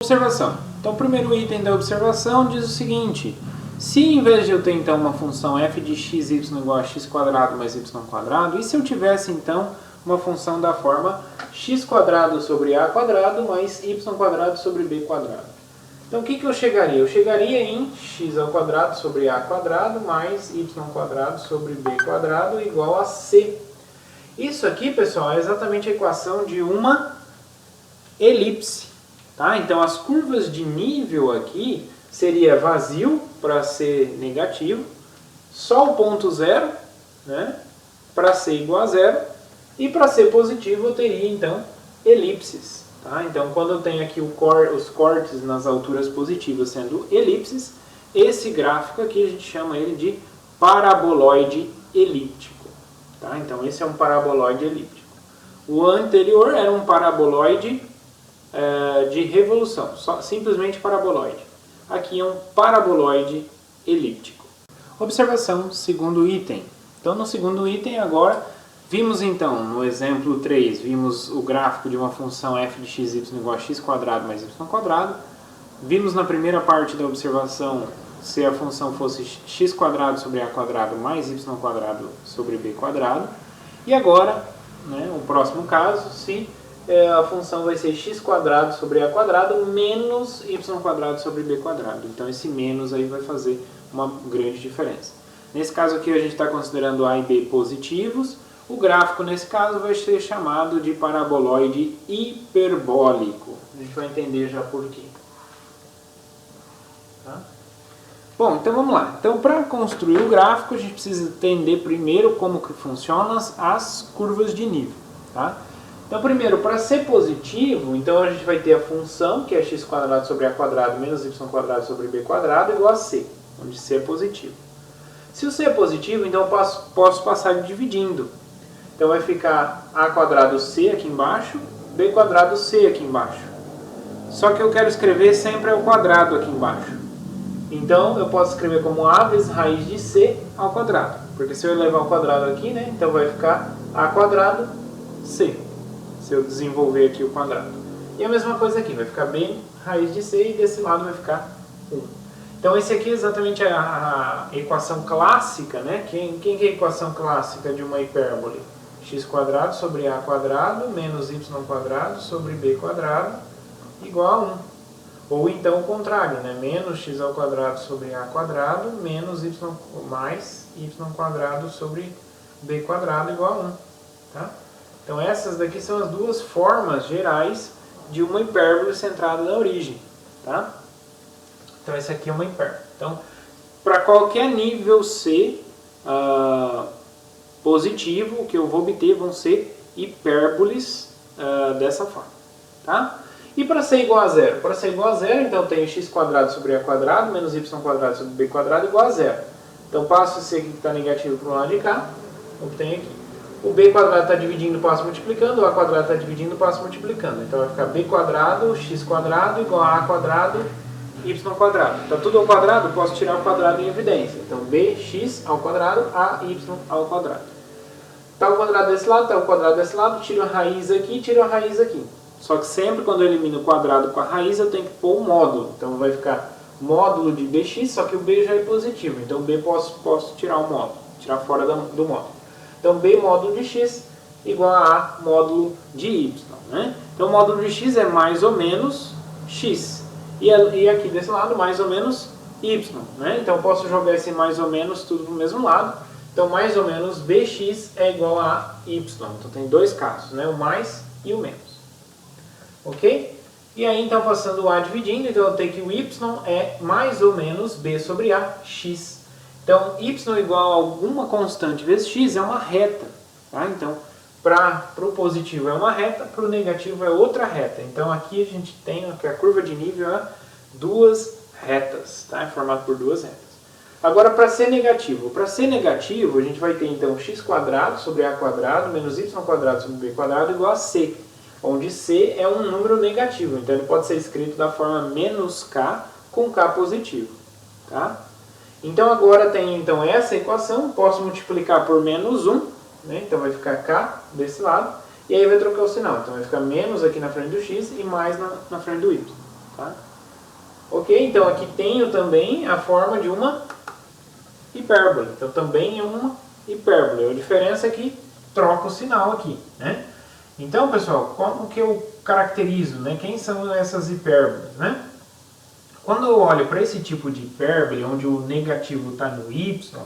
Observação. Então o primeiro item da observação diz o seguinte: se em vez de eu ter então uma função f de x, y igual a x quadrado mais y quadrado, e se eu tivesse então uma função da forma x quadrado sobre a quadrado mais y quadrado sobre b quadrado? Então o que eu chegaria? Eu chegaria em x ao quadrado sobre a quadrado mais y quadrado sobre b quadrado igual a c. Isso aqui, pessoal, é exatamente a equação de uma elipse. Tá? Então as curvas de nível aqui seria vazio para ser negativo, só o ponto zero, né, para ser igual a zero, e para ser positivo eu teria então elipses. Tá? Então quando eu tenho aqui os cortes nas alturas positivas sendo elipses, esse gráfico aqui a gente chama ele de paraboloide elíptico. Tá? Então esse é um paraboloide elíptico. O anterior era um paraboloide de revolução, simplesmente paraboloide. Aqui é um paraboloide elíptico. Observação, segundo item. Então no segundo item agora, vimos então no exemplo 3, vimos o gráfico de uma função f de x, y igual a x quadrado mais y quadrado. Vimos na primeira parte da observação se a função fosse x quadrado sobre a quadrado mais y quadrado sobre b quadrado. E agora, né, o próximo caso, se a função vai ser x quadrado sobre a quadrado menos y quadrado sobre b quadrado. Então esse menos aí vai fazer uma grande diferença. Nesse caso aqui a gente está considerando a e b positivos. O gráfico nesse caso vai ser chamado de paraboloide hiperbólico. A gente vai entender já por quê. Tá? Bom, então vamos lá. Então para construir o gráfico a gente precisa entender primeiro como que funcionam as curvas de nível. Tá? Então, primeiro, para ser positivo, então a gente vai ter a função, que é x quadrado sobre a quadrado menos y quadrado sobre b quadrado igual a c, onde c é positivo. Se o c é positivo, então eu posso passar dividindo. Então vai ficar a quadrado c aqui embaixo, b quadrado c aqui embaixo. Só que eu quero escrever sempre ao quadrado aqui embaixo. Então eu posso escrever como a vezes raiz de c ao quadrado. Porque se eu levar ao quadrado aqui, né, então vai ficar a quadrado c. Se eu desenvolver aqui o quadrado. E a mesma coisa aqui, vai ficar b raiz de c e desse lado vai ficar 1. Então esse aqui é exatamente a equação clássica, né? Quem é a equação clássica de uma hipérbole? X quadrado sobre a quadrado menos y quadrado sobre b quadrado igual a 1. Ou então o contrário, né? Menos x ao quadrado sobre a quadrado menos y mais y quadrado sobre b quadrado igual a 1. Tá? Então essas daqui são as duas formas gerais de uma hipérbole centrada na origem. Tá? Então essa aqui é uma hipérbole. Então, para qualquer nível C positivo, o que eu vou obter vão ser hipérboles dessa forma. Tá? E para ser igual a zero? Para ser igual a zero, então eu tenho x quadrado sobre a quadrado menos y quadrado sobre b quadrado igual a zero. Então passo esse aqui que está negativo para o lado de cá, obtenho aqui. O b quadrado está dividindo, passo multiplicando, o a quadrado está dividindo, passo multiplicando. Então vai ficar b quadrado, x quadrado igual a quadrado, y quadrado. Está tudo ao quadrado, posso tirar o quadrado em evidência. Então bx ao quadrado, ay ao quadrado. Está o quadrado desse lado, está o quadrado desse lado, tiro a raiz aqui, tiro a raiz aqui. Só que sempre quando eu elimino o quadrado com a raiz, eu tenho que pôr o módulo. Então vai ficar módulo de bx, só que o b já é positivo. Então b posso tirar o módulo, tirar fora do módulo. Então, b módulo de x igual a módulo de y. Né? Então, o módulo de x é mais ou menos x. E aqui desse lado, mais ou menos y. Né? Então, eu posso jogar esse mais ou menos tudo para o mesmo lado. Então, mais ou menos bx é igual a y. Então, tem dois casos, né? O mais e o menos. Ok? E aí, então, passando o a dividindo, então eu tenho que o y é mais ou menos b sobre a x. Então, y igual a alguma constante vezes x é uma reta. Tá? Então, para o positivo é uma reta, para o negativo é outra reta. Então, aqui a gente tem que a curva de nível é duas retas. Tá? É formado por duas retas. Agora, para ser negativo. Para ser negativo, a gente vai ter, então, x quadrado sobre a quadrado menos y quadrado sobre b quadrado igual a c. Onde c é um número negativo. Então, ele pode ser escrito da forma menos k com k positivo. Tá? Então agora tem então, essa equação, posso multiplicar por menos 1, né? Então vai ficar k desse lado, e aí vai trocar o sinal. Então vai ficar menos aqui na frente do x e mais na frente do y. Tá? Ok, então aqui tenho também a forma de uma hipérbole. Então também é uma hipérbole. A diferença é que troca o sinal aqui, né? Então, pessoal, como que eu caracterizo, né? Quem são essas hipérboles, né? Quando eu olho para esse tipo de hipérbole, onde o negativo está no y,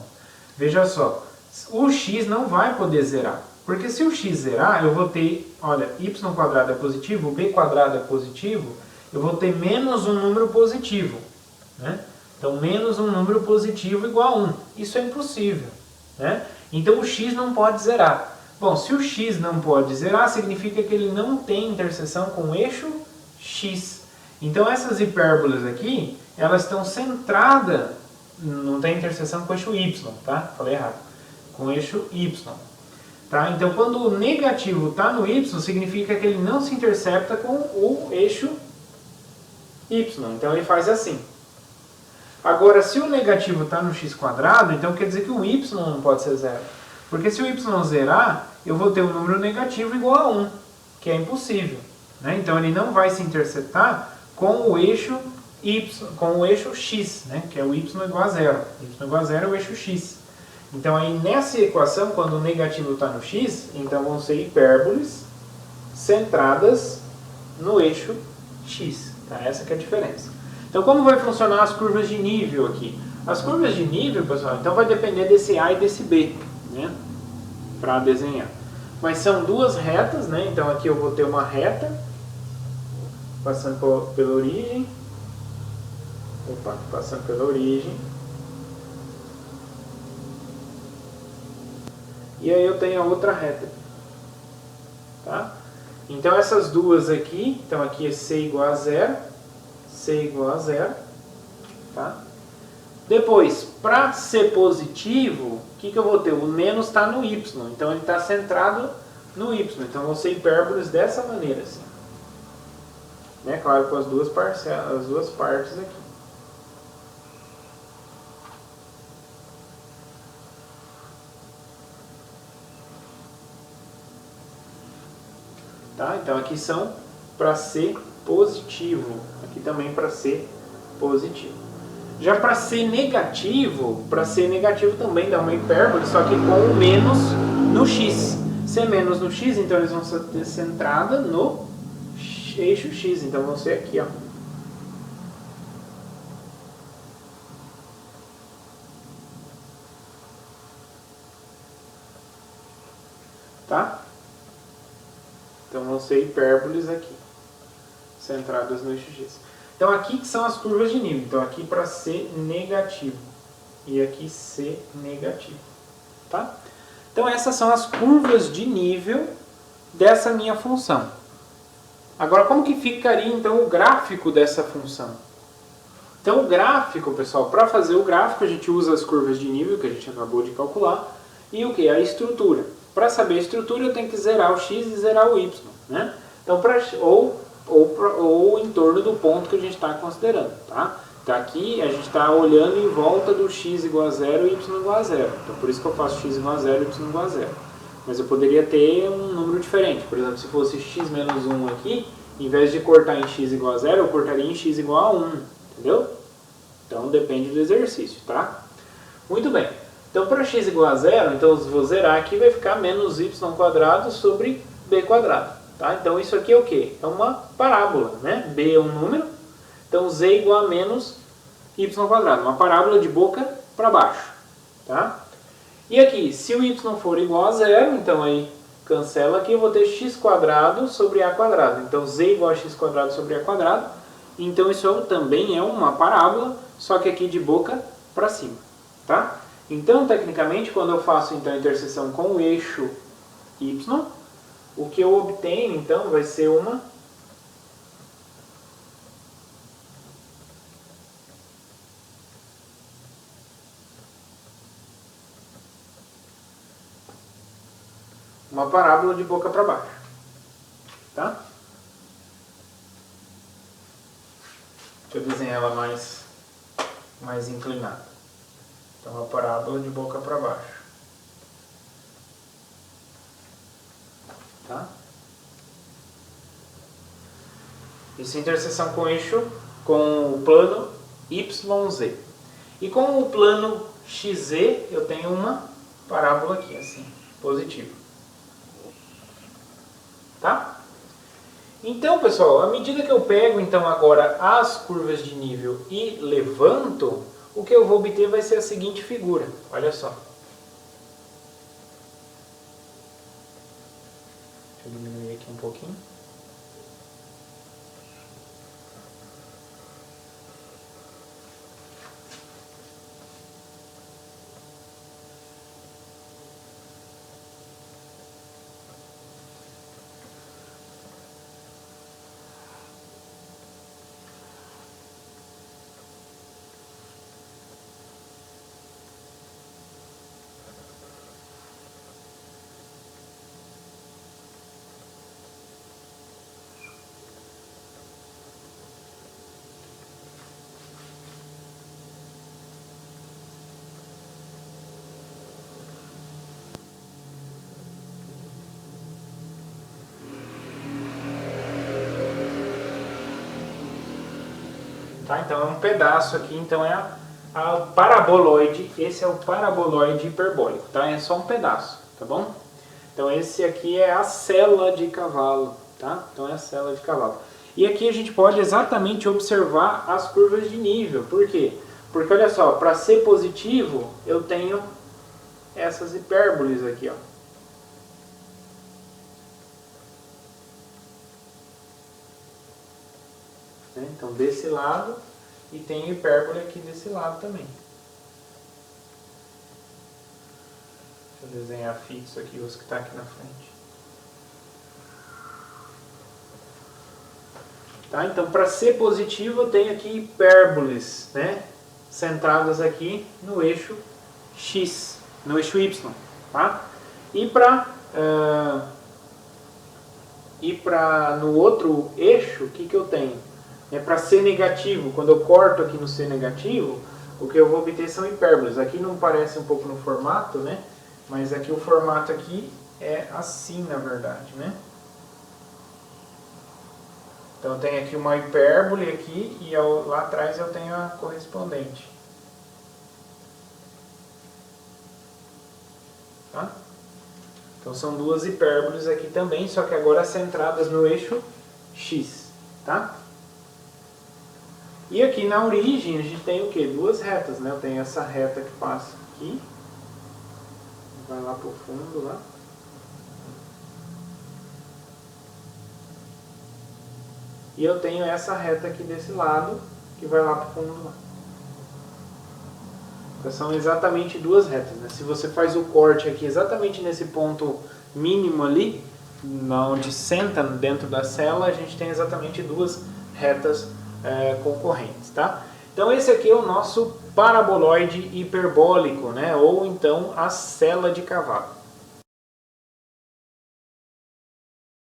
veja só, o x não vai poder zerar. Porque se o x zerar, eu vou ter, olha, y² é positivo, b² é positivo, eu vou ter menos um número positivo, né? Então, menos um número positivo igual a 1. Isso é impossível, né? Então, o x não pode zerar. Bom, se o x não pode zerar, significa que ele não tem interseção com o eixo x. Então, essas hipérboles aqui, elas estão centradas, não tem interseção com o eixo y, tá? Falei errado. Com o eixo y. Tá? Então, quando o negativo está no y, significa que ele não se intercepta com o eixo y. Então, ele faz assim. Agora, se o negativo está no x², então quer dizer que o y não pode ser zero. Porque se o y zerar, eu vou ter um número negativo igual a 1, que é impossível, né? Então, ele não vai se interceptar com o eixo y, com o eixo x, né? Que é o y igual a zero. Y igual a zero é o eixo x. Então, aí nessa equação, quando o negativo está no x, então vão ser hipérboles centradas no eixo x. Tá? Essa que é a diferença. Então, como vai funcionar as curvas de nível aqui? As curvas de nível, pessoal, então vai depender desse A e desse B, né? Para desenhar. Mas são duas retas, né? Então, aqui eu vou ter uma reta passando pela origem. Opa, passando pela origem. E aí eu tenho a outra reta. Tá? Então, essas duas aqui, então aqui é C igual a zero. C igual a zero, tá? Depois, para ser positivo, o que eu vou ter? O menos está no y, então ele está centrado no y. Então vão ser hipérboles dessa maneira, assim. Né? Claro, com as duas partes aqui. Tá? Então aqui são para ser positivo. Aqui também para ser positivo. Já para ser negativo também dá uma hipérbole, só que com o menos no x. Se é menos no x, então eles vão ser centrada no eixo x. Então vão ser aqui, ó. Tá? Então vão ser hipérboles aqui, centradas no eixo x. Então aqui que são as curvas de nível. Então aqui para C negativo e aqui C negativo. Tá? Então essas são as curvas de nível dessa minha função. Agora como que ficaria então o gráfico dessa função? Então o gráfico, pessoal, para fazer o gráfico a gente usa as curvas de nível que a gente acabou de calcular e o que? A estrutura. Para saber a estrutura eu tenho que zerar o x e zerar o y, né? Então ou em torno do ponto que a gente está considerando, tá? Então aqui a gente está olhando em volta do x igual a zero e y igual a zero. Então por isso que eu faço x igual a zero e y igual a zero. Mas eu poderia ter um número diferente. Por exemplo, se fosse x menos 1 aqui, em vez de cortar em x igual a zero, eu cortaria em x igual a 1. Entendeu? Então depende do exercício, tá? Muito bem. Então para x igual a zero, então eu vou zerar aqui, vai ficar menos y² sobre b². Tá? Então isso aqui é o quê? É uma parábola, né? B é um número, então z igual a menos y², uma parábola de boca para baixo. Tá? E aqui, se o y for igual a zero, então aí cancela aqui, eu vou ter x² sobre a². Então z igual a x² sobre a², então isso também é uma parábola, só que aqui de boca para cima. Tá? Então, tecnicamente, quando eu faço então, a interseção com o eixo y, o que eu obtenho, então, vai ser uma parábola de boca para baixo. Tá? Deixa eu desenhar ela mais inclinada. Então, uma parábola de boca para baixo. Tá? Isso é interseção com o eixo com o plano YZ. E com o plano XZ eu tenho uma parábola aqui, assim, positiva. Tá? Então, pessoal, à medida que eu pego então agora as curvas de nível e levanto, o que eu vou obter vai ser a seguinte figura. Olha só. Deixa eu diminuir aqui um pouquinho. Tá? Então é um pedaço aqui, então é a paraboloide, esse é o paraboloide hiperbólico, tá? É só um pedaço, tá bom? Então esse aqui é a sela de cavalo, tá? Então é a sela de cavalo. E aqui a gente pode exatamente observar as curvas de nível, por quê? Porque olha só, para ser positivo eu tenho essas hipérboles aqui, ó. Então desse lado, e tem hipérbole aqui desse lado também. Deixa eu desenhar fixo aqui os que estão aqui na frente. Tá? Então para ser positivo eu tenho aqui hipérboles, né? Centradas aqui no eixo X, no eixo Y. Tá? E para no outro eixo, o que eu tenho? Para ser negativo, quando eu corto aqui no ser negativo, o que eu vou obter são hipérboles. Aqui não parece um pouco no formato, né? Mas aqui o formato aqui é assim, na verdade, né? Então eu tenho aqui uma hipérbole aqui e lá atrás eu tenho a correspondente. Tá? Então são duas hipérboles aqui também, só que agora centradas no eixo X, tá? E aqui na origem a gente tem o que? Duas retas, né? Eu tenho essa reta que passa aqui, vai lá pro fundo, lá. E eu tenho essa reta aqui desse lado, que vai lá pro fundo, lá. Então são exatamente duas retas, né? Se você faz o corte aqui exatamente nesse ponto mínimo ali, onde senta dentro da cela, a gente tem exatamente duas retas concorrentes, tá? Então esse aqui é o nosso paraboloide hiperbólico, né? Ou então a sela de cavalo.